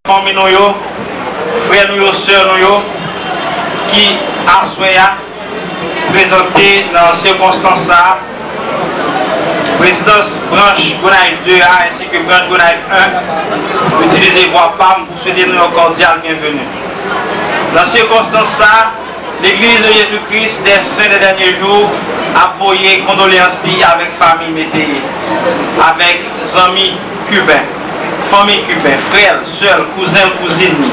famille nous yo, frères nous yo, sœurs nous yo, qui a présenté dans ces circonstances là, présidence branche Gonaïve 2A ainsi que branche Gonaïve 1, utiliser voix PAM pour souhaiter nous un cordial bienvenue. Dans ces circonstances là, l'Église de Jésus-Christ des saints des derniers jours a envoyé condoléances avec famille métayée, avec amis cubains, famille cubaine, frères, sœurs, cousins, cousines,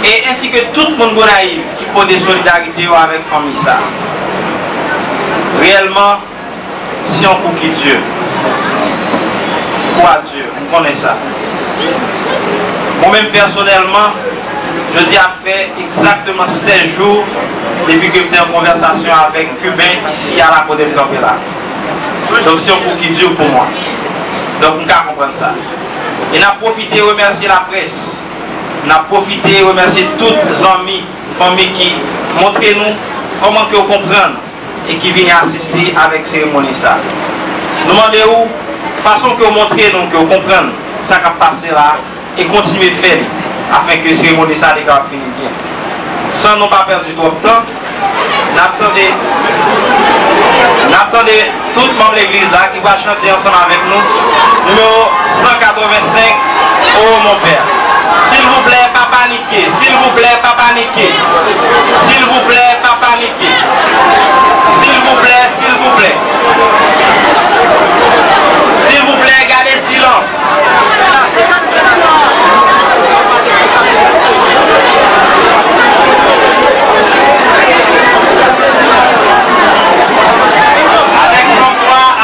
et ainsi que tout le monde Gonaïve qui peut des solidarités avec la famille ça. Réellement, si on coupe Dieu, quoi Dieu, on connaît ça. Moi-même personnellement, je dis à faire exactement 16 jours depuis que j'étais en conversation avec Cubain ici à la Côte de là. Donc si on coupe Dieu pour moi. Donc on peut comprendre ça. Et on a profité de remercier la presse. On a profité de remercier tous les amis, familles qui montrent nous comment que vous comprenez et qui viennent assister avec cérémonie ça. Nous demandons façon que vous montrez nous que vous comprenez ça qui a passé là et continuer de faire afin que la cérémonie ça les gars finisse bien. Sans nous pas perdre trop de temps, n'attendez tout le monde de l'église là qui va chanter ensemble avec nous. Numéro 185, oh mon père. S'il vous plaît, pas paniquer. S'il vous plaît, pas paniquer. S'il vous plaît, pas paniquer. S'il vous plaît, s'il vous plaît. S'il vous plaît, gardez silence.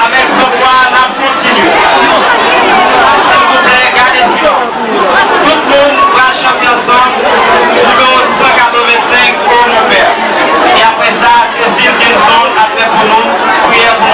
Avec son poids, on continue. S'il vous plaît, gardez silence. Tout le monde va chanter ensemble. Numéro 185 pour mon père. Et après ça, Cécile Gilson a fait pour nous prière pour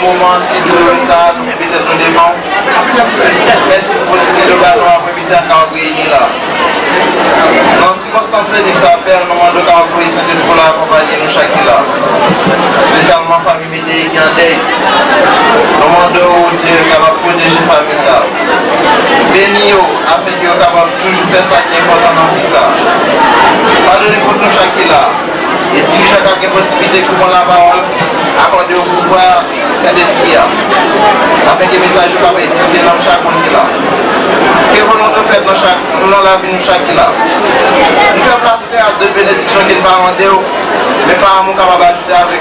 moment si douloureux ça, nous peut-être nous devons. Merci pour le ballon après-midi à Caraboué là. Dans les circonstances que ça fait, nous demandons à Caraboué Saint-Esprit là accompagner nous chaque là. Spécialement famille Médé qui en deuil. Nous demandons au Dieu capable de protéger la famille ça. Bénis afin qu'il soit capable de toujours faire ça qui est important dans tout ça. Pardonnez pour nous chaque là. Et si chacun a une possibilité de prendre la parole, accorder au pouvoir Saint-Esprit, afin que le message soit étudié dans chaque monde qui est là. Que volonté fait dans la vie de chaque là. Nous devons placer à deux bénédictions qui ne vont pas rendre, mais par amour capable d'ajouter avec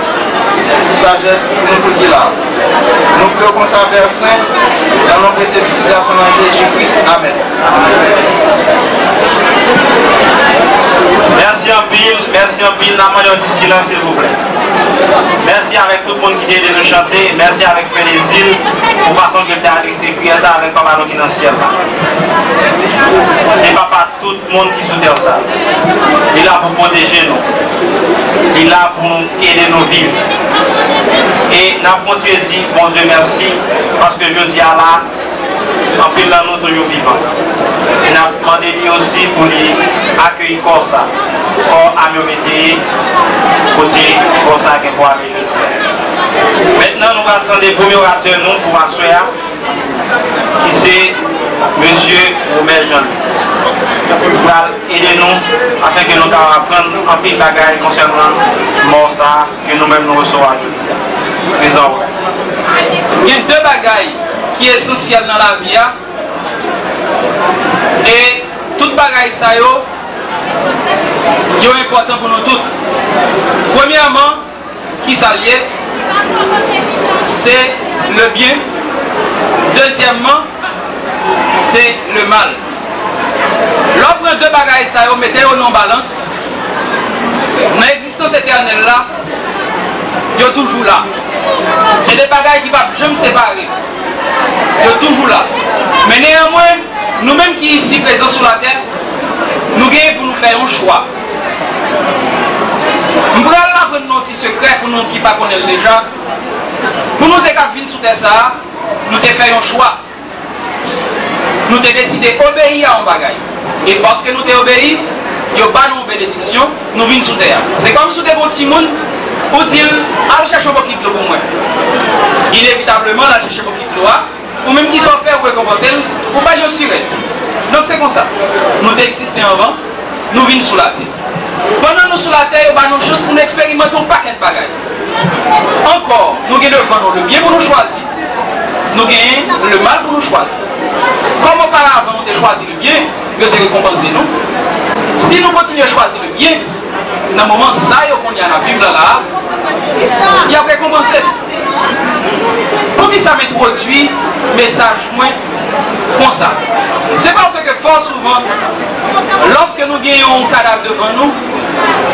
sagesse pour nous tous qui là. Nous pouvons conserver saint dans nos précipitations dans Jésus-Christ. Amen. Merci en pile, la demande du silence s'il vous plaît. Merci avec tout le monde qui vient de nous chanter, merci avec plaisir pour façon que tu as adressé prière ça avec Papa qui est dans le ciel. C'est Papa tout le monde qui soutient ça. Il est là pour protéger nous. Il est là pour nous aider nos vies. Et nous avons continué de dire, bon Dieu merci, parce que je dis à là, en pile dans nous toujours vivants. Et nous avons demandé lui aussi pour lui accueillir comme ça. Or, à me mettre côté comme ça que pour aller le ciel. Maintenant, nous attendons les premiers orateurs nous pour assurer qui c'est Monsieur Romel Jean. Pour aider nous afin que nous puissions apprendre un peu de bagaille concernant ça que nous-mêmes nous recevons aujourd'hui. Il y a deux bagailles qui sont essentielles dans la vie. Et toute bagaille ça est important pour nous tous. Premièrement, qui s'allie, c'est le bien. Deuxièmement, c'est le mal. L'offre deux bagailles, ça mettez en balance. Dans l'existence éternelle là, ils sont toujours là. C'est des bagailles qui ne vont jamais se séparer. Ils sont toujours là. Mais néanmoins, nous-mêmes qui sommes ici présents sur la terre, nous gagnons pour nous faire un choix. Nous allons apprendre nos petits secrets pour nous qui ne connaissent pas déjà. Pour nous venir sur terre, nous avons fait un choix. Nous avons décidé d'obéir à un bagage. Et parce que nous avons obéi, il n'y a pas de bénédiction, nous venons sur terre. C'est comme si nous avons un petit monde pour dire, allez chercher un peu de l'eau pour moi. Inévitablement, allez chercher un peu de l'eau. Ou même qu'ils ont fait récompenser, pour ne pas y assurer. Donc c'est comme ça. Nous existons avant, nous venons sur la terre. Pendant nous sur la terre, nous avons une chance pour nous expérimenter un paquet de bagages. Encore, nous avons devant le bien pour nous choisir. Nous avons le mal pour nous choisir. Comme auparavant, nous avons choisi le bien, nous avons récompensé nous. Si nous continuons à choisir le bien, dans le moment ça, qu'on y a dans la Bible là, il y a récompensé. Pour qui ça m'introduit message moins comme ça. C'est parce que fort souvent, lorsque nous gagnons un cadavre devant nous,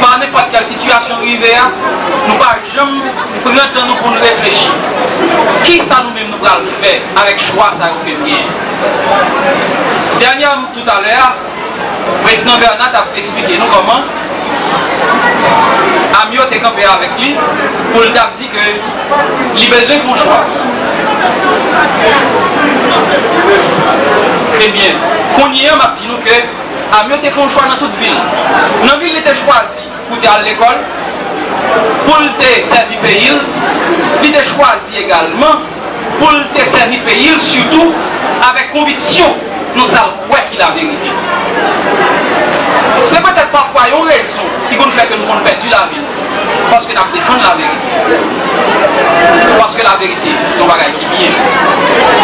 par n'importe quelle situation arrivée, nous ne pouvons jamais prendre le temps pour nous réfléchir. Qui ça nous-mêmes nous allons faire avec choix ça nous fait bien. Dernièrement, tout à l'heure, le président Bernard a expliqué nous comment Amio était campé avec lui pour lui dire qu'il a besoin de mon choix. Très bien. Qu'on y ait, m'a dit nous que Amio était un choix dans toute ville. Dans la ville, il était choisi pour aller à l'école, pour te servir le pays. Il était choisi également pour te servir le pays, surtout avec conviction, nous savons qu'il a la vérité. C'est peut-être parfois une raison qui nous fait que nous avons perdu la vie. Parce que nous défendons la vérité. Parce que la vérité, c'est un bagage qui vient.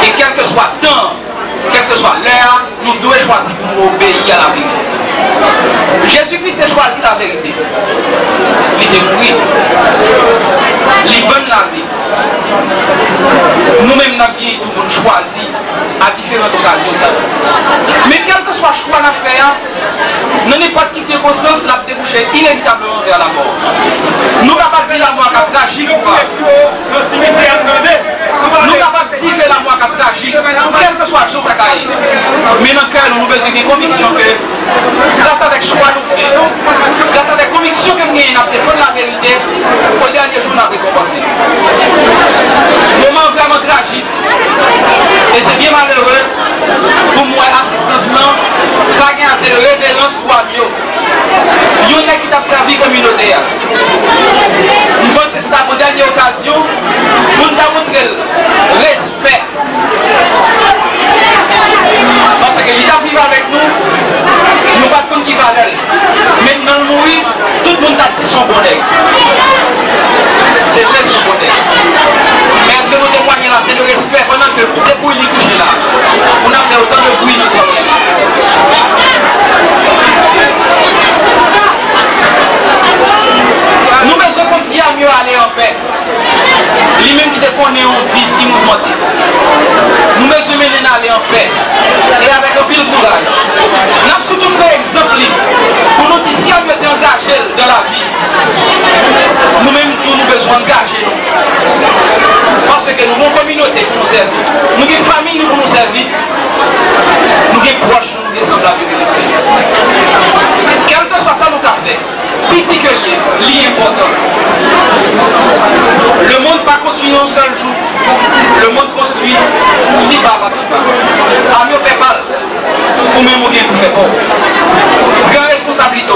Et quel que soit le temps, quel que soit l'heure, nous devons choisir pour obéir à la vérité. Jésus-Christ a choisi la vérité. Il était mort. Il donne la vie. Nous-mêmes, nous avons tout le monde choisi à différentes occasions. Mais quel que soit le choix qu'on a fait, dans n'importe quelle circonstance, l'a débouché inévitablement vers la mort. Nous sommes capables de dire la mort est tragique ou pas. Nous sommes capables de dire que la mort est tragique, quel que soit le jour ça caille. Mais dans le cœur, nous avons besoin d'une conviction que, grâce à des choix nous faisons, grâce à des convictions que nous avons défendu la vérité, au dernier jour, nous avons récompensé. Moment communauté. Je pense que c'est la dernière occasion pour nous montrer le respect. Parce que l'État vit avec nous, nous ne pouvons pas qui va aller. Maintenant, nous, tout le monde a pris son bonheur. C'est vrai son bonheur. Mais est-ce que nous témoignons là, c'est le respect pendant que les bruits les couchent là. On a fait autant de bruit nous sommes. Nous besoin comme si à mieux aller en paix. Lui-même qui qu'on est en vie si mouvementée. Nous besoin mener aller en paix. Et avec un pile courage. Nous avons surtout pris exemple pour nous dire si on veut être engagé dans la vie. Nous-mêmes nous avons besoin d'engager. Parce que nous avons une communauté pour nous servir. Nous avons une famille pour nous servir. Nous avons proches, nous avons semblables de l'extérieur. Quel que soit ça, nous avons fait. Petit que lié important. Le monde pas construit en un seul jour. Le monde construit si pas à petit pas. À mieux faire mal. Ou même au bien pour faire bon. Grande responsabilité.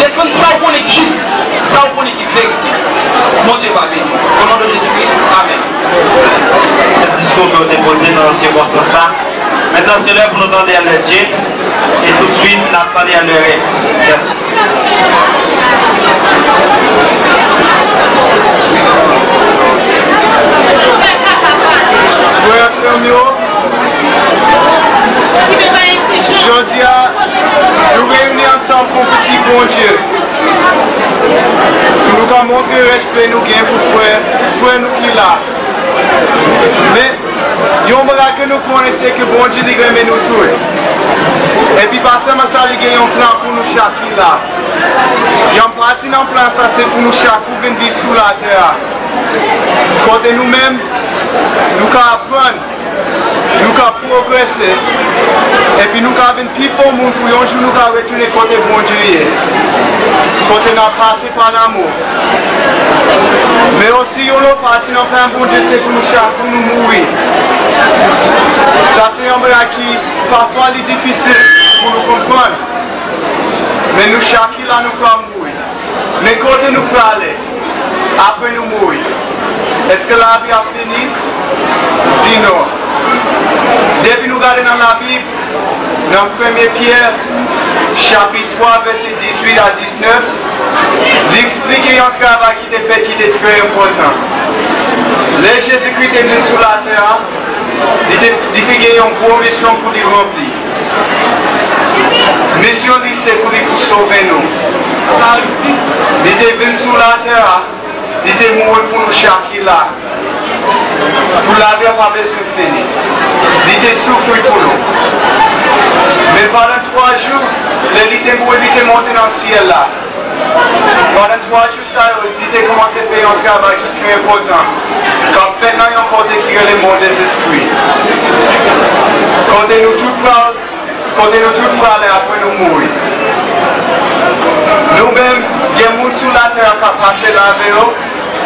Défendre ça on est juste. Ça on est qui fait. Mon Dieu va bénir. Au nom de Jésus-Christ. Amen. Le discours que vous déposez dans ces circonstances-là. Maintenant, c'est l'heure pour nous entendre le James. Et tout de suite, nous allons le Rex. Merci. Aujourd'hui, nous réunissons ensemble pour un petit bon Dieu. Nous avons montré le respect nous gagnons pour nous qui est là. Mais, il y a un miracle que nous connaissons que bon Dieu nous aime nous tous. Et puis, pas seulement ça, il y a un plan pour nous chaque qui là. Il y a un parti dans le plan, ça c'est pour nous chaque pour venir vivre sous la terre. Côté nous-mêmes, nous pouvons apprendre, nous pouvons progresser. Et puis nous avons plus pour le monde pour un jour nous pouvons retourner côté bon Dieu. Côté nous avons passé par l'amour. Mais aussi, on a parti dans le plan bon Dieu, c'est pour nous chaque, pour nous mourir. Ça c'est un miracle qui parfois est difficile pour nous comprendre. Mais nous chaque là nous pouvons mourir. Mais côté nous pouvons aller, après nous mourir. Est-ce que la vie a fini? Dis non. Depuis nous regardons dans la Bible, dans 1 Pierre, chapitre 3, verset 18 à 19, il explique un travail qui était fait, qui était très important. Les Jésus-Christ est venu sur la terre, il fait une grande mission pour lui remplir. Mission c'est pour lui sauver nous. Il était venu sur la terre, il était mort pour nous chaque là. Pour la vie, pas besoin de finir. Il était souffert pour nous. Mais pendant 3 jours, il était mort, il était monté dans le ciel là. Pendant 3 jours, il était commencé à faire un travail qui est très important. Quand maintenant, il y a un côté qui est le monde des esprits. Quand nous tous parlons après nous mourir. Nous-mêmes, il y a des gens sur la terre qui ont passé la vélo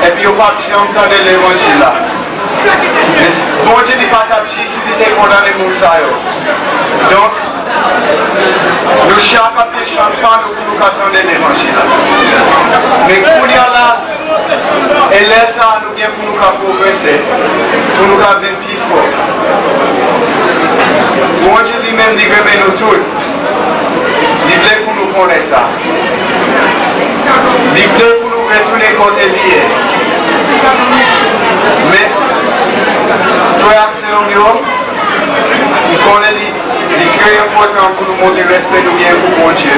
et puis ils n'ont pas entendu l'évangile là. Mais bon Dieu n'est pas capable si il était condamné pour ça. Donc, nous chaque fois des chances pas nous pour nous attendre l'évangile là. Mais pour y aller là, et laisse ça nous bien pour nous progresser, pour nous garder plus fort. Bon Dieu lui-même dit que nous tous, il voulait pour nous connaître ça. Il voulait pour nous retourner côté lié. Mais, frère Axel, il connaît les très important pour nous montrer le respect nous bien pour mon Dieu.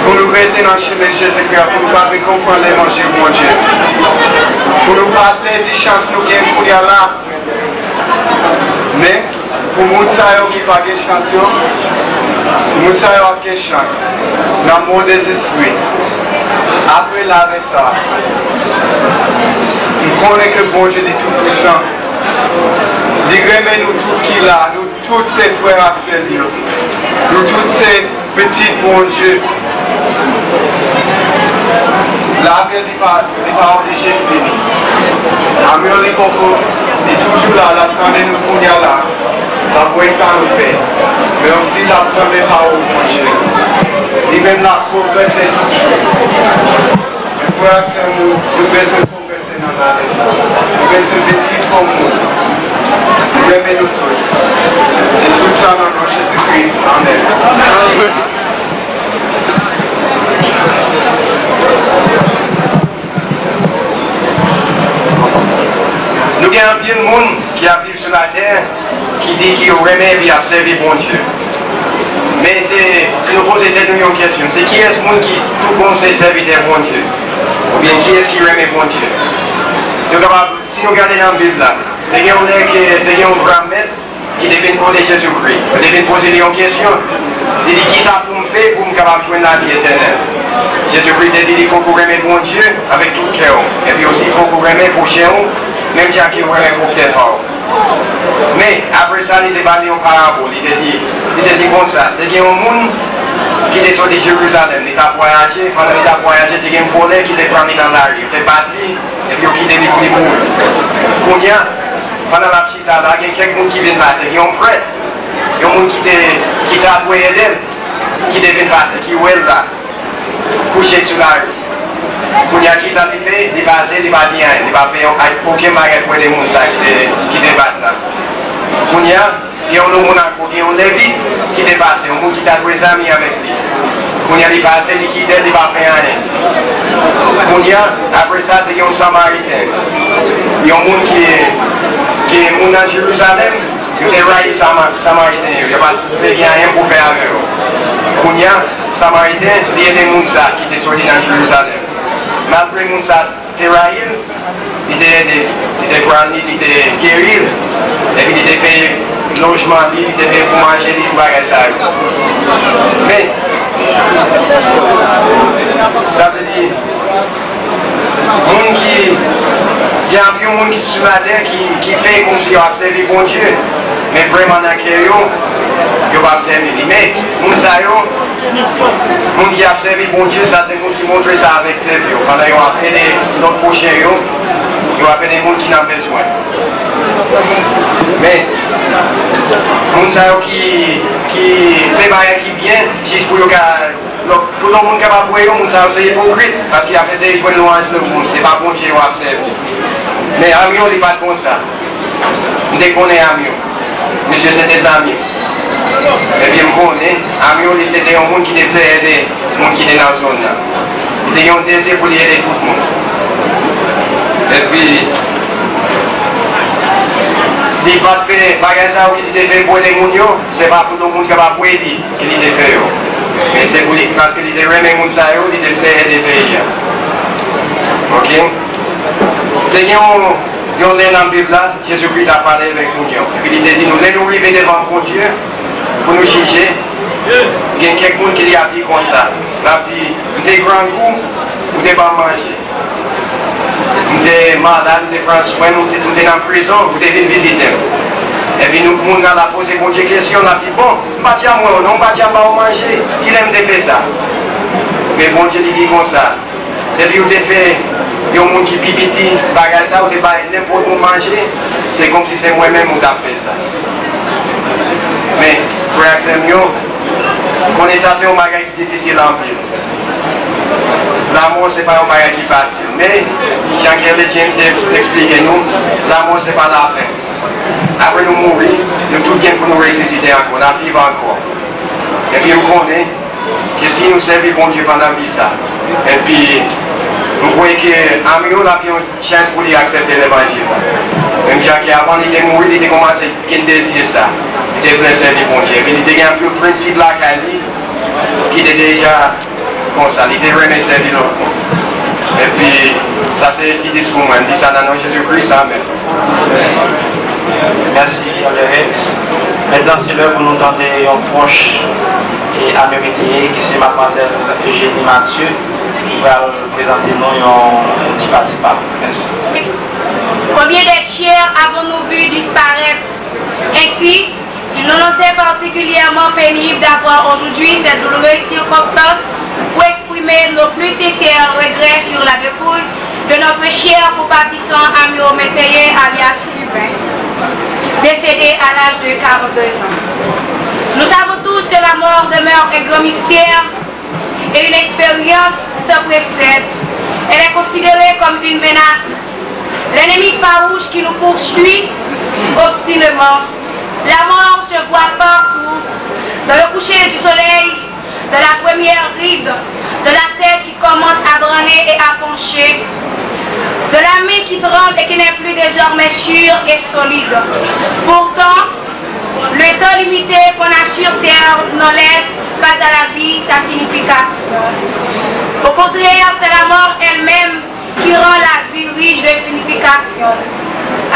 Pour nous rester dans le chemin de Jésus-Christ, pour nous pas comprendre l'évangile de mon Dieu. Pour nous pas perdre des chances nous bien pour y aller. Mais, pour les gens qui n'ont pas de chance, les gens qui ont de chance dans le monde des esprits. Après laver ça, nous connaissons que bon Dieu est tout puissant. Il remet nous tous qui là, nous tous ces frères Axel, nous tous ces petits bon Dieu. La vie n'est pas obligée de finir. Amiens les cocos, il est toujours là, l'attendez nous pour y aller. La voix ça nous fait. Mais aussi l'attendez pas au bon Dieu. Il même la progresser toujours. Frère, nous besoin de progresser dans la vie. Nous besoin de vivre comme nous. Nous aimons nous tous. C'est tout ça dans notre Jésus-Christ. Amen. Nous avons bien de monde qui a vécu sur la terre, qui dit qu'il remet et a servi bon Dieu. Mais si nous posons une question, c'est qui est ce monde qui tout bon c'est serviteur bon Dieu? Ou bien qui est-ce qui remet bon Dieu? Si nous regardons dans la Bible là, il y a un grand maître qui devait demander Jésus-Christ. Il devait poser une question. Il dit qui ça pour me faire pour me capable jouer la vie éternelle? Jésus-Christ a dit qu'il faut qu'on remet bon Dieu avec tout le cœur. Et puis aussi il faut qu'on remet pour chez nous, même si on remet pour peut-être. Mais après ça, il a dit en parabole. Il a dit comme ça. Il y a un monde qui est sorti de Jérusalem. Il a voyagé. Pendant qu'il a voyagé, il y a un volet qui est pris dans la rue. Il a battu et puis il a quitté pour mourir. Pendant la petite là, il y a quelqu'un qui vient passer. Il y a un prêtre. Il y a un monde qui t'a appuyé d'elle. Qui devait passer. Qui est là. Couché sur la rue. Quand il y a qui ça fait, il va passer, il va bien. Il va faire aucun bagage pour les gens qui débattent là. Quand il y a un homme qui est un lévite qui dépasse, un monde qui a des amis avec lui. Quand il y a des passés, il quitte, il va faire rien. Quand il y a, après ça, il y a un samaritain. Il y a un monde qui est monde à Jérusalem, il est raillé samaritain. Il n'y a pas rien pour faire avec eux. Quand il y a un samaritain, il y a des gens qui étaient sortis dans Jérusalem. Malgré les gens qui étaient raillés, il était aidé, il était grandi, il était guéri, et puis il était payé logement, il était payé pour manger, il était ça. Mais, ça veut dire, il y a un monde qui sur la terre qui fait comme s'il a observé bon Dieu, mais vraiment dans le cœur, il va observer. Mais, les gens qui observent bon Dieu, ça c'est les gens qui montrent ça avec ses vieux. Quand ils ont appelé notre prochain, ils ont appelé les gens qui n'ont besoin. Mais, les gens qui fait rien qui bien, juste pour tout le monde qui va voir, les gens c'est hypocrite, parce qu'il a fait ça pour louange le monde, c'est pas bon Dieu qui observe. Mais Amiot, il n'est pas comme ça. Dès qu'on est Amiot, monsieur c'est des amis. Et bien, je connais, Amiot, c'était un monde qui devait aider les gens qui étaient dans la zone. Il était un désir pour aider tout le monde. Et puis, il va faire des bagages qui devait pour aider les gens, ce n'est pas pour tout le monde qui va aider qu'il devait faire. Mais c'est pour lui, parce qu'il devait aider les gens, il devait aider les pays. Ok? Il y a dans la Bible, Jésus-Christ a parlé avec nous. Et puis il a dit, nous allons arriver devant Dieu pour nous juger. Il y a quelqu'un qui a dit comme ça. Il a dit, vous êtes grand goût, vous n'avez pas manger. Vous êtes malade, vous prendre soin, vous êtes en prison, vous devez visiter. Et puis nous, on a posé pour Dieu question, on a dit, bon, on va dire moi, non, on va dire pas manger. Il aime de faire ça. Mais bon Dieu dit comme ça. Et puis vous avez fait, il y a un monde qui pipiti, bagage ça, vous avez n'importe où manger, c'est comme si c'est moi-même qui a fait ça. Mais, frère Samuel, connaissance c'est un bagage qui est difficile à vivre. L'amour, ce n'est pas un bagage qui est facile. Mais, Jean-Pierre James explique nous, l'amour, ce n'est pas la fin. Après nous mourir, nous tout bien pour nous ressusciter encore, nous vivre encore. Et puis, vous connaissez que si nous servons bon Dieu pendant la vie, ça. Et puis, vous voyez qu'Amiot a une chance pour lui accepter l'évangile. Même Jacques, avant il est mort, il a commencé à désirer ça. Il était plein servir bon Dieu. Il était un peu principe là qui était déjà comme ça. Il était vraiment servi l'autre. Et puis, ça c'est le petit discours, il dit ça dans Jésus-Christ, amen. Merci, Alex. Maintenant, c'est l'heure pour nous tenter un proche et américain qui c'est mademoiselle Eugénie Mathieu qui va présenter nous un petit participant. Merci. Combien d'êtres chers avons-nous vu disparaître? Ainsi, il nous était particulièrement pénible d'avoir aujourd'hui cette douloureuse circonstance pour exprimer nos plus sincères regrets sur la dépouille de notre cher compatissant Amiot Métayer alias Cubain, décédé à l'âge de 42 ans. Nous savons tous que la mort demeure un grand mystère et une expérience sans précédent. Elle est considérée comme une menace. L'ennemi farouche qui nous poursuit obstinément. La mort se voit partout, dans le coucher du soleil, de la première ride, de la tête qui commence à branler et à pencher, de la main qui tremble et qui n'est plus désormais sûre et solide. Pourtant, le temps limité qu'on a sur terre n'enlève pas à la vie sa signification. Au contraire, c'est la mort elle-même qui rend la vie riche de signification.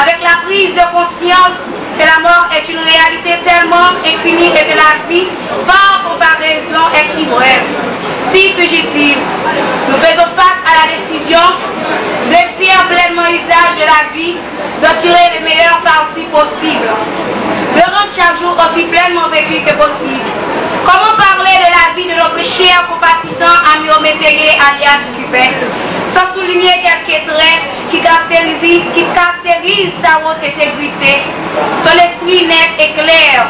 Avec la prise de conscience que la mort est une réalité tellement infinie et que la vie, par comparaison, est si brève, si fugitive, nous faisons face à la décision de faire pleinement usage de la vie, de tirer les meilleures parties possibles, de rendre chaque jour aussi pleinement vécu que possible. Comment parler de la vie de notre cher compatissant ami Métayer alias Cubain, sans souligner quelques traits qui caractérisent sa haute intégrité, son esprit net et clair,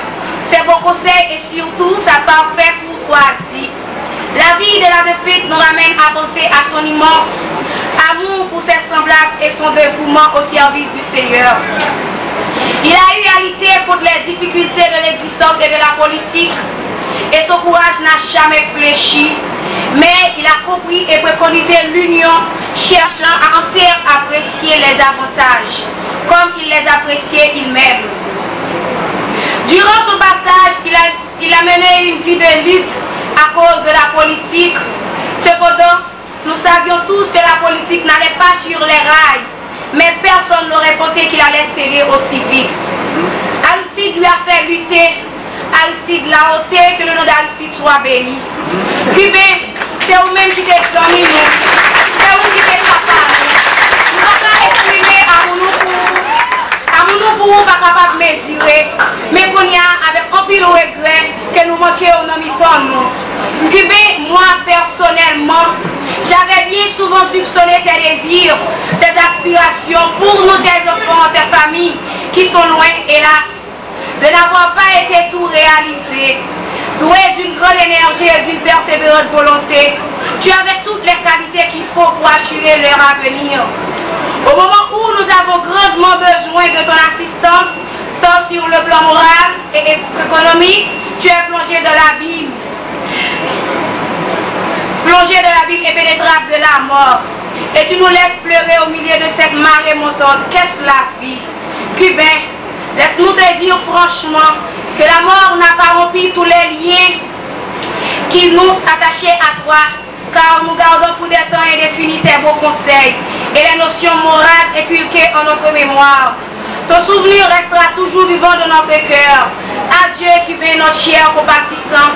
ses beaux conseils et surtout sa parfaite courtoisie. La vie de la défaite nous ramène à penser à son immense amour pour ses semblables et son dévouement au service du Seigneur. Il a eu à lutter contre les difficultés de l'existence et de la politique, et son courage n'a jamais fléchi, mais il a compris et préconisé l'union, cherchant à en faire apprécier les avantages, comme il les appréciait il-même. Durant son passage, il a mené une vie de lutte à cause de la politique. Cependant, nous savions tous que la politique n'allait pas sur les rails, mais personne n'aurait pensé qu'il allait céder aussi vite. Aristide lui a fait lutter. Aristide l'a ôté, que le nom d'Aristide soit béni. Cubain, c'est vous-même qui t'es dormi, nous. C'est vous qui t'es capable. Nous ne pouvons pas exprimer à nous pour nous pas capable de mesurer. Mais qu'on y a avec un pile de regret que nous manquons au nom de nous. Cubain, moi personnellement, j'avais bien souvent soupçonné tes désirs, tes aspirations pour nous, tes enfants, tes familles qui sont loin, hélas, de n'avoir pas été tout réalisé. Doué d'une grande énergie et d'une persévérante volonté, tu avais toutes les qualités qu'il faut pour assurer leur avenir. Au moment où nous avons grandement besoin de ton assistance, tant sur le plan moral et économique, tu es plongé dans l'abîme. Plongé dans l'abîme impénétrable de la mort. Et tu nous laisses pleurer au milieu de cette marée montante. Qu'est-ce la vie? Cubain, laisse-nous te dire franchement que la mort n'a pas rompu tous les liens qui nous attachaient à toi, car nous gardons pour des temps indéfinis tes beaux conseils et les notions morales inculquées en notre mémoire. Ton souvenir restera toujours vivant dans notre cœur. Adieu qui vient notre cher compatissant.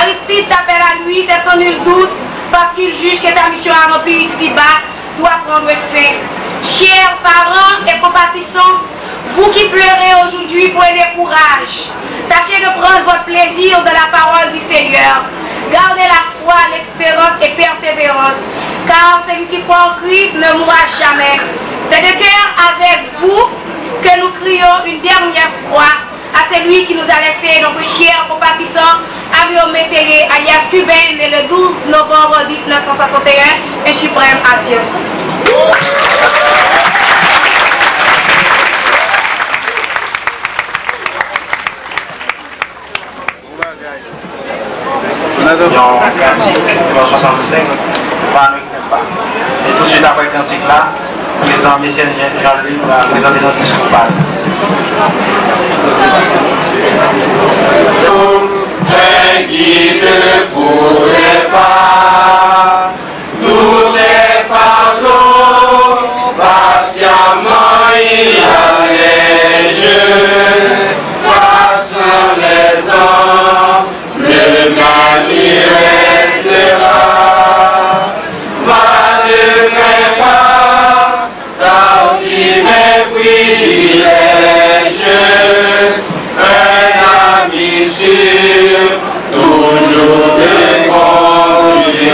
Aristide t'appelle à lui, c'est sans nul doute, parce qu'il juge que ta mission à remplir ici-bas doit prendre fin. Chers parents et compatissants, vous qui pleurez aujourd'hui, prenez courage. Tâchez de prendre votre plaisir de la parole du Seigneur. Gardez la foi, l'espérance et persévérance, car celui qui croit en Christ ne mourra jamais. C'est de cœur avec vous que nous crions une dernière fois à celui qui nous a laissé notre cher compatissant Amio Métayer, alias Cubain, né le 12 novembre 1961, et suprême à Dieu. Dans le cantique, numéro 65, pas. Et tout de suite après le cantique là, le président Michel Jean-Louis va présenter notre discours. Qui ne pourrait pas nous les pardons, patiemment il allège, passant les ans, le mal y restera. Malgré pas, tardi mes privilèges, un ami sûr, toujours défendu.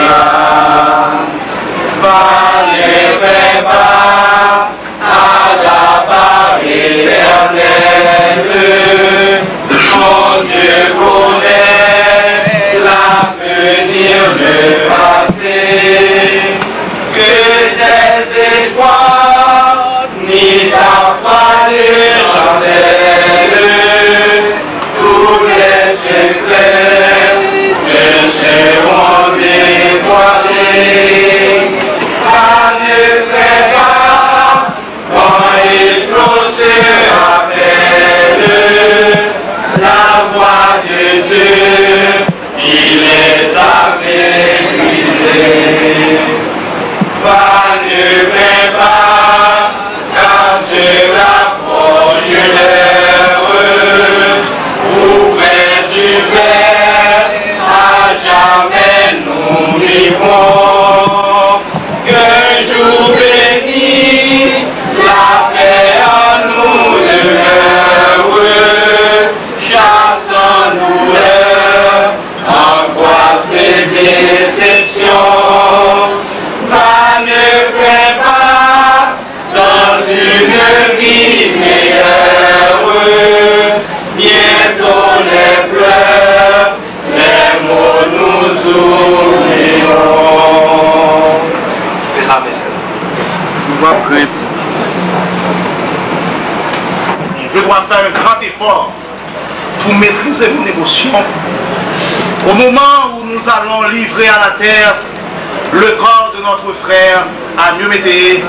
Va ne crains pas, car cela proche l'heure, auprès du Père, à jamais nous vivrons. Qu'un jour béni, la paix en nous demeure, chassant douleur, angoisse et déception. Va ne crains pas, dans une vie meilleure, bientôt les pleurs, les mots nous oublieront. Je dois faire un grand effort pour maîtriser mon émotion au moment où nous allons livrer à la terre le corps de notre frère à Miométéé,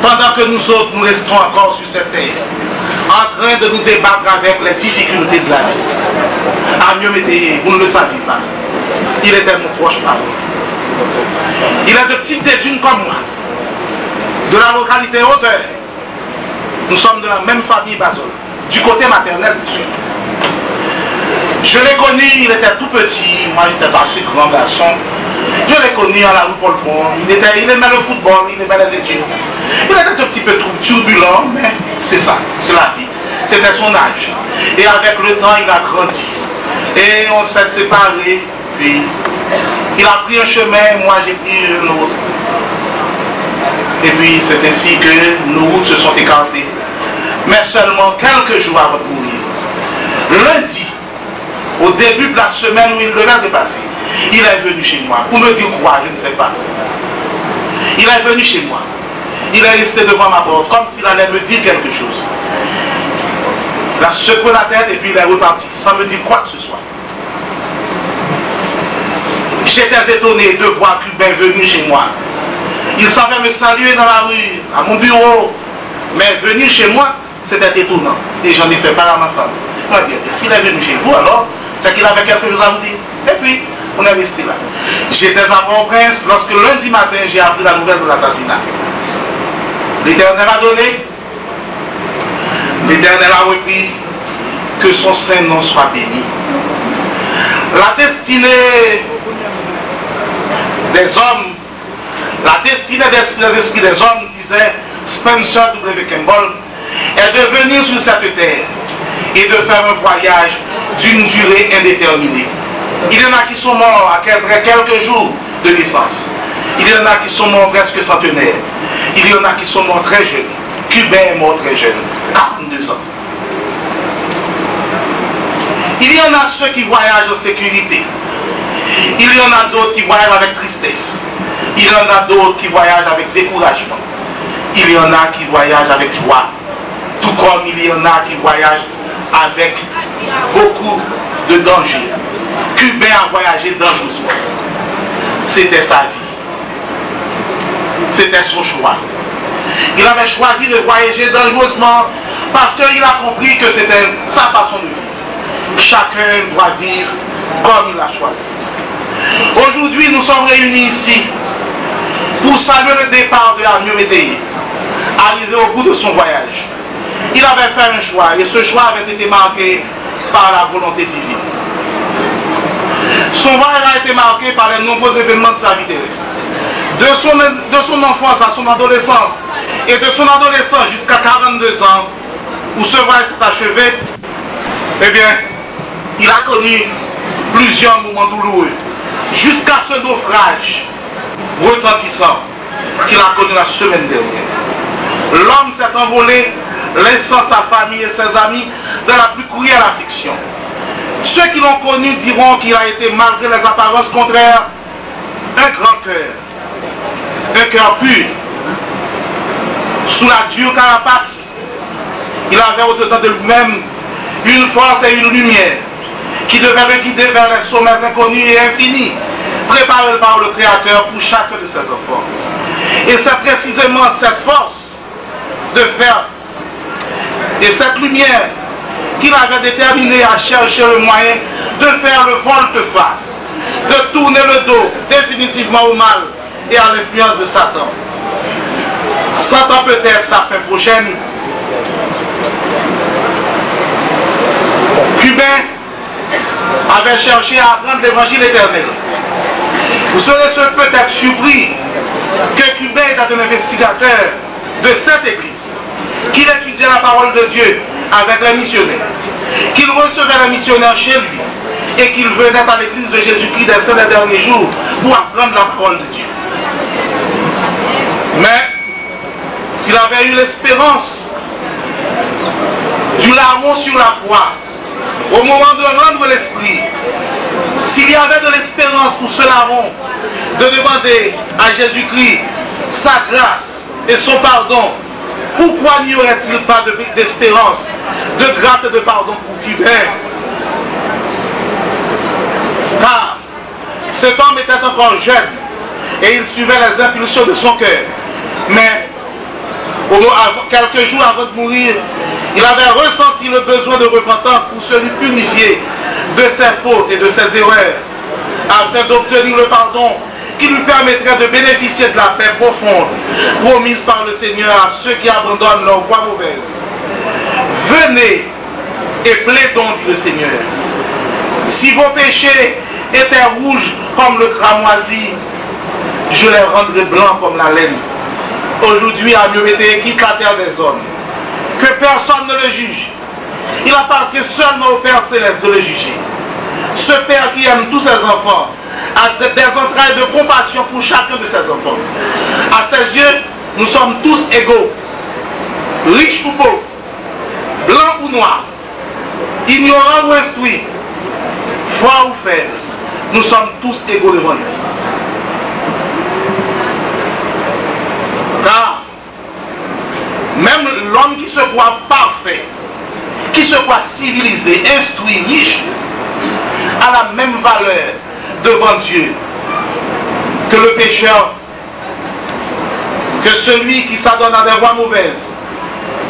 pendant que nous autres nous restons encore sur cette terre, en train de nous débattre avec les difficultés de la vie. À Miométéé, vous ne le saviez pas, il était mon proche parent. Il est de petites dédunes comme moi, de la localité Hauteur. Nous sommes de la même famille Bazol, du côté maternel bien sûr. Je l'ai connu, il était tout petit, moi j'étais pas si grand garçon. Je l'ai connu à la rue Paul Pont, il aimait le football, il aimait les études. Il était un petit peu turbulent, mais c'est ça, c'est la vie. C'était son âge. Et avec le temps, il a grandi. Et on s'est séparés, puis il a pris un chemin, moi j'ai pris un autre. Et puis c'est ainsi que nos routes se sont écartées. Mais seulement quelques jours avant de mourir, lundi, au début de la semaine où il devait dépasser, il est venu chez moi. Pour me dire quoi, je ne sais pas. Il est venu chez moi. Il est resté devant ma porte, comme s'il allait me dire quelque chose. Il a secoué la tête et puis il est reparti, sans me dire quoi que ce soit. J'étais étonné de voir Cubain venir chez moi. Il savait me saluer dans la rue, à mon bureau. Mais venir chez moi, c'était étonnant. Et j'en ai fait part à ma femme. Moi, dire, et s'il est venu chez vous, alors, c'est qu'il avait quelque chose à vous dire. Et puis, on est resté là. J'étais à Port-au-Prince lorsque lundi matin, j'ai appris la nouvelle de l'assassinat. L'Éternel a donné, l'Éternel a repris, que son saint nom soit béni. La destinée des hommes, la destinée des esprits des hommes, disait Spencer W. Campbell, est de venir sur cette terre et de faire un voyage d'une durée indéterminée. Il y en a qui sont morts après quelques jours de naissance. Il y en a qui sont morts presque centenaires. Il y en a qui sont morts très jeunes. Cubain est mort très jeune, 42 ans. Il y en a ceux qui voyagent en sécurité. Il y en a d'autres qui voyagent avec tristesse. Il y en a d'autres qui voyagent avec découragement. Il y en a qui voyagent avec joie. Tout comme il y en a qui voyagent avec beaucoup de danger. Cubain a voyagé dangereusement. C'était sa vie. C'était son choix. Il avait choisi de voyager dangereusement parce qu'il a compris que c'était sa façon de vivre. Chacun doit vivre comme il a choisi. Aujourd'hui, nous sommes réunis ici pour saluer le départ de la Miométéé, arrivé au bout de son voyage. Il avait fait un choix et ce choix avait été marqué par la volonté divine. Son voyage a été marqué par les nombreux événements de sa vie terrestre. De son enfance à son adolescence et de son adolescence jusqu'à 42 ans, où ce voyage s'est achevé, eh bien, il a connu plusieurs moments douloureux, jusqu'à ce naufrage retentissant qu'il a connu la semaine dernière. L'homme s'est envolé, laissant sa famille et ses amis dans la plus cruelle affliction. Ceux qui l'ont connu diront qu'il a été, malgré les apparences contraires, un grand cœur, un cœur pur. Sous la dure carapace, il avait au-dedans de lui-même une force et une lumière qui devait le guider vers les sommets inconnus et infinis, préparés par le Créateur pour chacun de ses enfants. Et c'est précisément cette force de faire et cette lumière qu'il avait déterminé à chercher le moyen de faire le volte-face de tourner le dos définitivement au mal et à l'influence de Satan. Satan peut-être sa fin prochaine. Cubain avait cherché à apprendre l'évangile éternel. Vous serez peut-être surpris que Cubain est un investigateur de cette église, qu'il étudiait la parole de Dieu avec les missionnaires, qu'il recevait les missionnaires chez lui et qu'il venait à l'église de Jésus-Christ des 5 derniers jours pour apprendre la parole de Dieu. Mais s'il avait eu l'espérance du larron sur la croix, au moment de rendre l'esprit, s'il y avait de l'espérance pour ce larron de demander à Jésus-Christ sa grâce et son pardon, pourquoi n'y aurait-il pas d'espérance, de grâce et de pardon pour Cubain? Car cet homme était encore jeune et il suivait les impulsions de son cœur. Mais quelques jours avant de mourir, il avait ressenti le besoin de repentance pour se lui purifier de ses fautes et de ses erreurs, afin d'obtenir le pardon qui lui permettrait de bénéficier de la paix profonde promise par le Seigneur à ceux qui abandonnent leur voie mauvaise. Venez et plaidons, dit le Seigneur. Si vos péchés étaient rouges comme le cramoisi, je les rendrai blancs comme la laine. Aujourd'hui, a mieux été quitte la terre des hommes. Que personne ne le juge. Il appartient seulement au Père Céleste de le juger. Ce Père qui aime tous ses enfants a des entrailles de compassion pour chacun de ses enfants. À ses yeux, nous sommes tous égaux. Riches ou pauvres, blancs ou noirs, ignorants ou instruits, forts ou faibles, nous sommes tous égaux devant lui. Car même l'homme qui se croit parfait, qui se croit civilisé, instruit, riche, a la même valeur devant Dieu que le pécheur, que celui qui s'adonne à des voies mauvaises,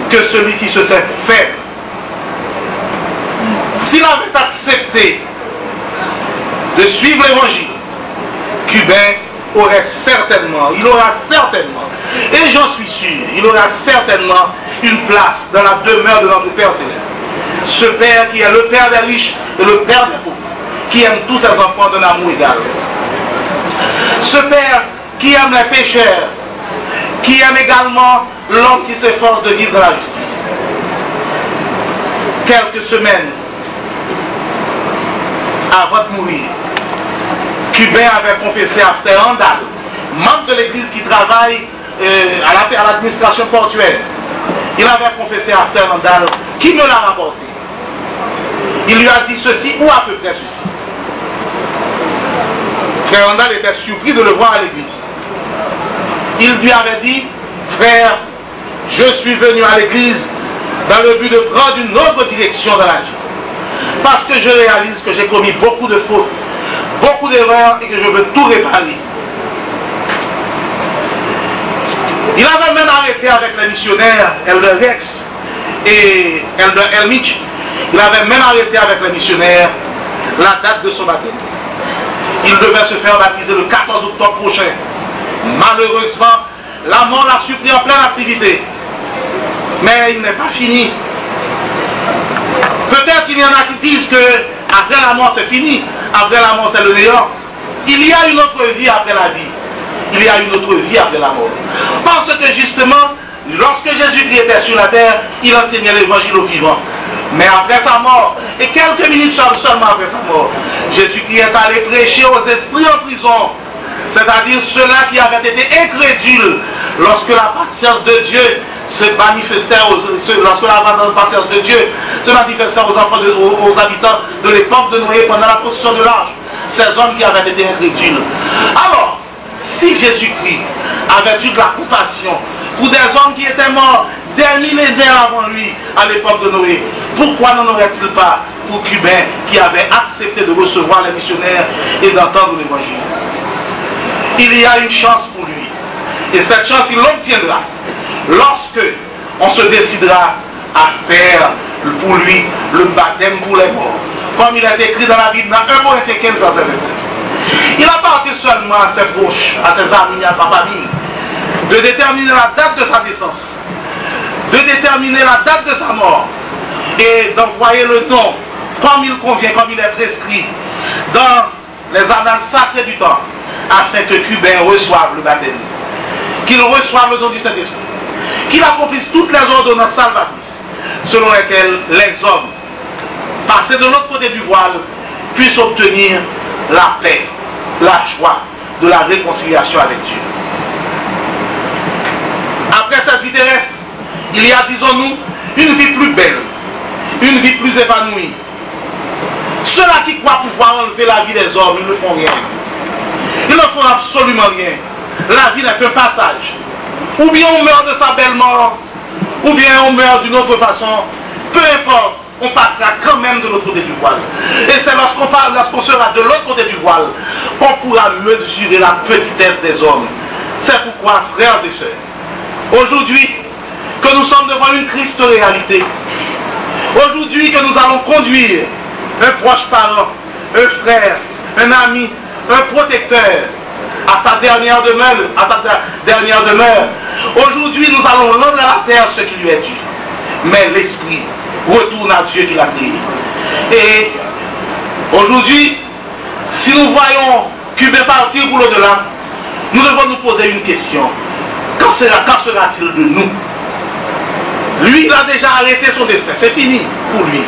que celui qui se sait faible. S'il avait accepté de suivre l'évangile, Cubain aurait certainement, et j'en suis sûr, il aura certainement une place dans la demeure de notre Père Céleste. Ce Père qui est le Père des riches et le Père des pauvres, qui aime tous ses enfants d'un amour égal. Ce Père qui aime les pécheurs, qui aime également l'homme qui s'efforce de vivre dans la justice. Quelques semaines avant de mourir, Cubain avait confessé à Frère Andal, membre de l'église qui travaille à l'administration portuaire. Il avait confessé à Frère Andal, qui me l'a rapporté. Il lui a dit ceci ou à peu près ceci. Frère Andal était surpris de le voir à l'église. Il lui avait dit, frère, je suis venu à l'église dans le but de prendre une autre direction dans la vie. Parce que je réalise que j'ai commis beaucoup de fautes, beaucoup d'erreurs et que je veux tout réparer. Il avait même arrêté avec les missionnaires Elder Rex et Elder Elmich. Il avait même arrêté avec les missionnaires la date de son baptême. Il devait se faire baptiser le 14 octobre prochain. Malheureusement, la mort l'a surpris en pleine activité. Mais il n'est pas fini. Peut-être qu'il y en a qui disent que après la mort c'est fini, après la mort c'est le néant. Il y a une autre vie après la vie. Il y a une autre vie après la mort. Parce que justement, lorsque Jésus-Christ était sur la terre, il enseignait l'évangile aux vivants. Mais après sa mort, et quelques minutes seulement après sa mort, Jésus-Christ est allé prêcher aux esprits en prison, c'est-à-dire ceux-là qui avaient été incrédules lorsque la patience de Dieu se manifestait lorsque la patience de Dieu se manifestait aux habitants de l'époque de Noé pendant la construction de l'arche, ces hommes qui avaient été incrédules. Alors, si Jésus-Christ avait eu de la compassion pour des hommes qui étaient morts des millénaires avant lui à l'époque de Noé, pourquoi n'en aurait-il pas pour Cubain qui avait accepté de recevoir les missionnaires et d'entendre l'évangile? Il y a une chance pour lui. Et cette chance, il l'obtiendra lorsque on se décidera à faire pour lui le baptême pour les morts. Comme il est écrit dans la Bible, dans 1 Corinthiens 15, verset 29. Il appartient seulement à ses proches, à ses amis, à sa famille, de déterminer la date de sa naissance, de déterminer la date de sa mort et d'envoyer le nom comme il convient, comme il est prescrit dans les annales sacrées du temps, afin que Cubain reçoive le baptême, qu'il reçoive le don du Saint-Esprit, qu'il accomplisse toutes les ordonnances salvatrices selon lesquelles les hommes, passés de l'autre côté du voile, puissent obtenir la paix, la joie de la réconciliation avec Dieu. Après cette vie terrestre, il y a, disons-nous, une vie plus belle, une vie plus épanouie. Ceux-là qui croient pouvoir enlever la vie des hommes, ils ne font rien. Ils ne font absolument rien. La vie n'est qu'un passage. Ou bien on meurt de sa belle mort, ou bien on meurt d'une autre façon. Peu importe, on passera quand même de l'autre côté du voile. Et c'est lorsqu'on sera de l'autre côté du voile qu'on pourra mesurer la petitesse des hommes. C'est pourquoi, frères et sœurs, aujourd'hui que nous sommes devant une triste réalité, aujourd'hui que nous allons conduire un proche parent, un frère, un ami, un protecteur à sa dernière demeure, aujourd'hui nous allons rendre à la terre ce qui lui est dû. Mais l'esprit retourne à Dieu qui l'a créé. Et aujourd'hui, si nous voyons Cubain partir pour l'au-delà, nous devons nous poser une question. Qu'en sera-t-il de nous? Lui, il a déjà arrêté son destin. C'est fini pour lui.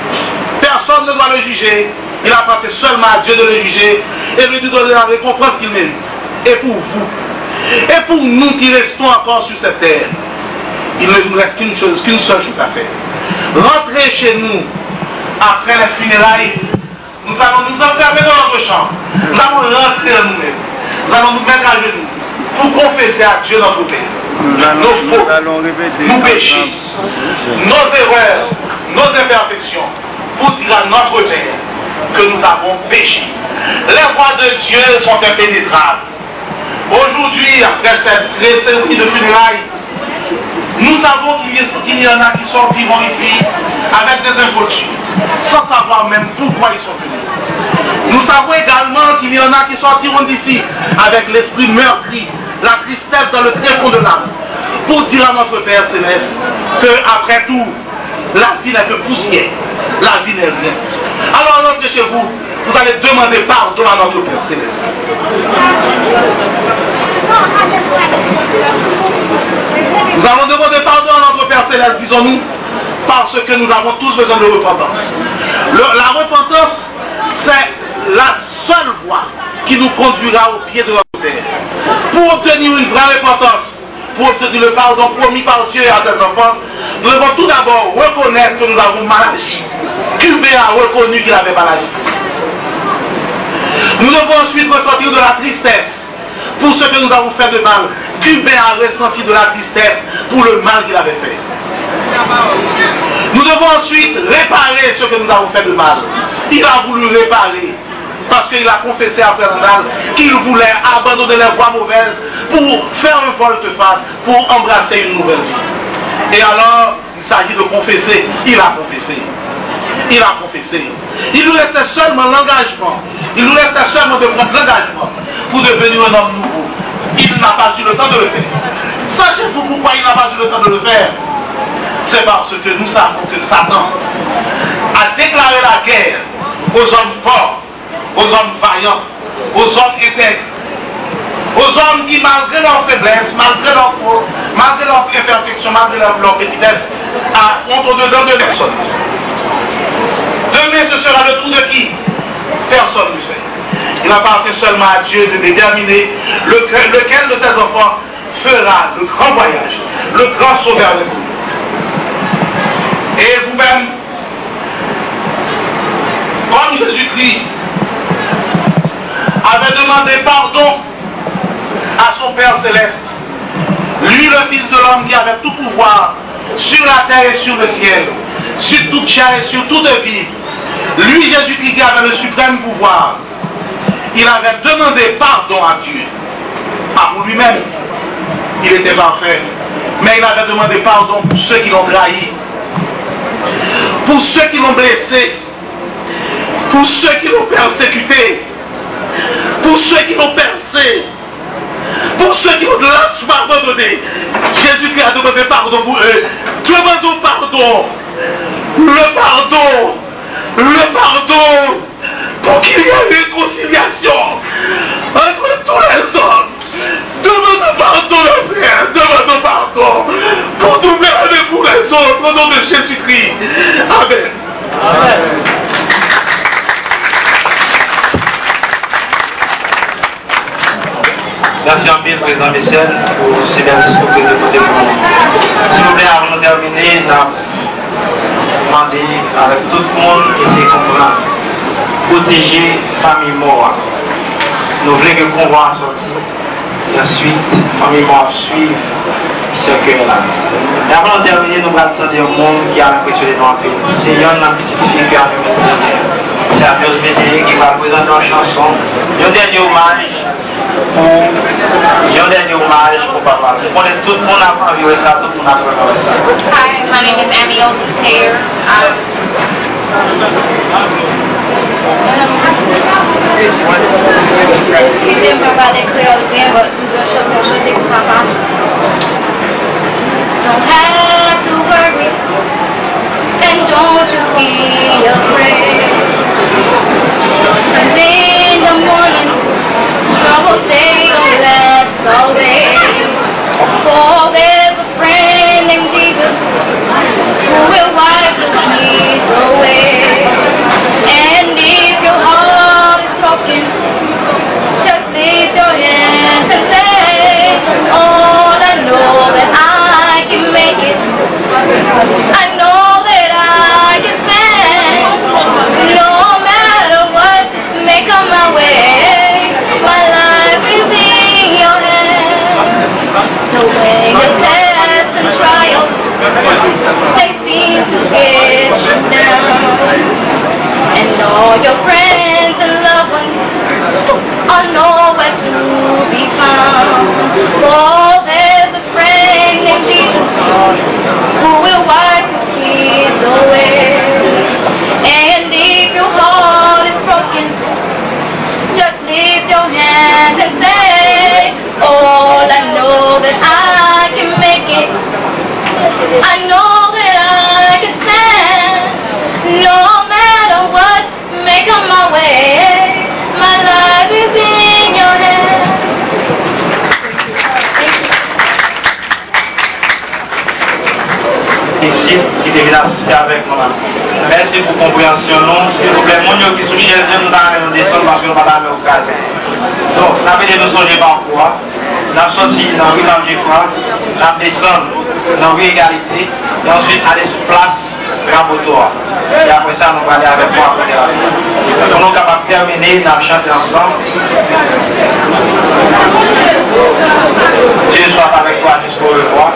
Personne ne doit le juger. Il appartient seulement à Dieu de le juger et de lui donner la récompense qu'il mérite. Et pour vous, et pour nous qui restons encore sur cette terre, il ne nous reste qu'une seule chose à faire. Rentrer chez nous après les funérailles. Nous allons nous enfermer dans notre chambre. Nous allons rentrer en nous-mêmes. Nous allons nous mettre à genoux pour confesser à Dieu notre Père. Nos fautes, nos péchés, nos erreurs, nos imperfections, pour dire à notre Père que nous avons péché. Les voies de Dieu sont impénétrables. Aujourd'hui, après cette cérémonie de funérailles, nous savons qu'il y en a qui sortiront ici avec des involtures, sans savoir même pourquoi ils sont venus. Nous savons également qu'il y en a qui sortiront d'ici avec l'esprit meurtri, la tristesse dans le tréfonds de l'âme, pour dire à notre Père Céleste que, après tout, la vie n'est que poussière, la vie n'est rien. Alors rentrez chez vous, vous allez demander pardon à notre Père Céleste. Nous allons demander pardon à notre Père Céleste, disons-nous, parce que nous avons tous besoin de repentance. La repentance, c'est la seule voie qui nous conduira au pied de notre Père. Pour obtenir une vraie repentance, pour obtenir le pardon promis par Dieu à ses enfants, nous devons tout d'abord reconnaître que nous avons mal agi. Cubain a reconnu qu'il avait mal agi. Nous devons ensuite ressentir de la tristesse pour ce que nous avons fait de mal. Cubain a ressenti de la tristesse pour le mal qu'il avait fait. Nous devons ensuite réparer ce que nous avons fait de mal. Il a voulu réparer parce qu'il a confessé à Fernandal qu'il voulait abandonner les voies mauvaises pour faire un volte-face, pour embrasser une nouvelle vie. Et alors, il s'agit de confesser. Il a confessé. Il a confessé. Il nous restait seulement l'engagement. Il nous restait seulement de prendre l'engagement pour devenir un homme nouveau. Il n'a pas eu le temps de le faire. Sachez-vous pourquoi il n'a pas eu le temps de le faire? C'est parce que nous savons que Satan a déclaré la guerre aux hommes forts, aux hommes vaillants, aux hommes intègres, aux hommes qui, malgré leur faiblesse, malgré leur faute, malgré leur imperfection, malgré leur petitesse, ont au-dedans de personne. Demain, ce sera le tour de qui? Personne ne sait. Il appartient seulement à Dieu de déterminer lequel de ses enfants fera le grand voyage, le grand sauveur de vous. Et vous-même, comme Jésus-Christ avait demandé pardon à son Père Céleste, lui le Fils de l'homme qui avait tout pouvoir sur la terre et sur le ciel, sur toute chair et sur toute vie, lui Jésus-Christ qui avait le suprême pouvoir, il avait demandé pardon à Dieu. Pas pour lui-même, il était parfait, mais il avait demandé pardon pour ceux qui l'ont trahi, pour ceux qui l'ont blessé, pour ceux qui l'ont persécuté, pour ceux qui l'ont percé, pour ceux qui l'ont lâchement abandonné. Jésus-Christ a demandé pardon pour eux. Demandons pardon. Le pardon. Le pardon. Pour qu'il y ait une réconciliation entre tous les hommes. Demandons pardon, le frère. Demandons pardon. Pour nous mettre pour les autres au nom de Jésus-Christ. Amen. Amen. Merci en pile, Président Bessel, pour ces derniers discours que vous avez demandé pour nous. S'il vous plaît, avant de terminer, nous avons demandé avec tout le monde essayer de comprendre, protéger la famille morte. Nous voulons que le convoi sorti. Et ensuite, la famille morte suive ce cœur-là. Et avant de terminer, nous allons attendre un monde qui a impressionné dans le pays. C'est une petite fille qui a fait c'est la Bios Médé qui va présenter une chanson. Un dernier hommage pour papa. Tout le monde a envie de ça, tout le monde a envie de ça. Hi, my name is Amy Olsen-Taylor. Excusez-moi pas d'écrire le bien, je chanter pour papa. Don't have to worry, and don't you be afraid. Cause in the morning, troubles they don't last always. For there's a friend named Jesus who will wipe the tears away. And if your heart is broken, just lift your hands and say, oh, I know that I can make it. I know that I can stand. No matter what may come my way, my life is in your hands. So when your tests and trials, they seem to get you down, and all your friends and loved ones are nowhere to be found. Oh, there's a friend named Jesus who will wipe your tears away. And if your heart is broken, just lift your hands and say, oh, I know that I can make it. I know that I can stand. No matter what may come my way, my life is in your hands. Ici, qui devait assister avec nous. Merci pour la compréhension. S'il vous plaît, mon qui sont chez eux, nous allons descendre parce que nous allons au cas. Donc, nous avons nous songer par quoi. Nous avons sorti dans le village du Froid, nous avons descendu dans l'égalité, et ensuite aller sur place, Rabotoa. Et après ça, nous allons aller avec moi après la vie. Pour nous capables de terminer, nous allons chanter ensemble. Dieu soit avec toi jusqu'au revoir.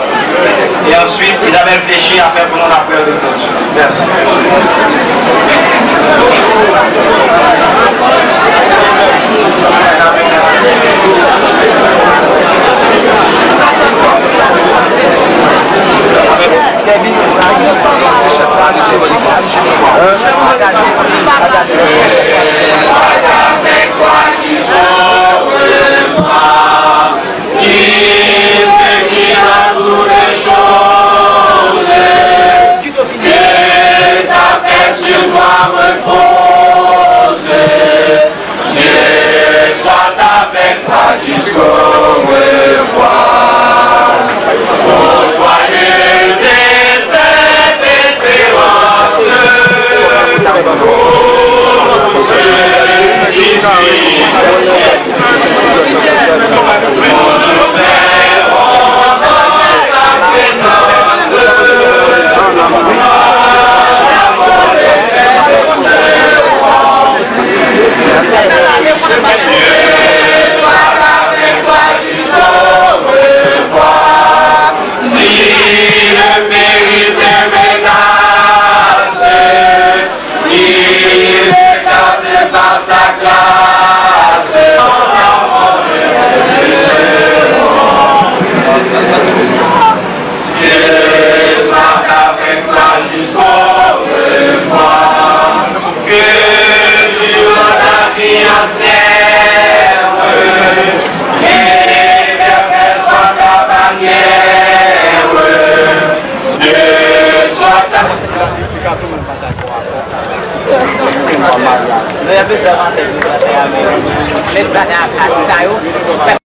Et ensuite, ils avaient réfléchi à faire pour nous la prière de Dieu. Merci. Avec quoi qui besoin de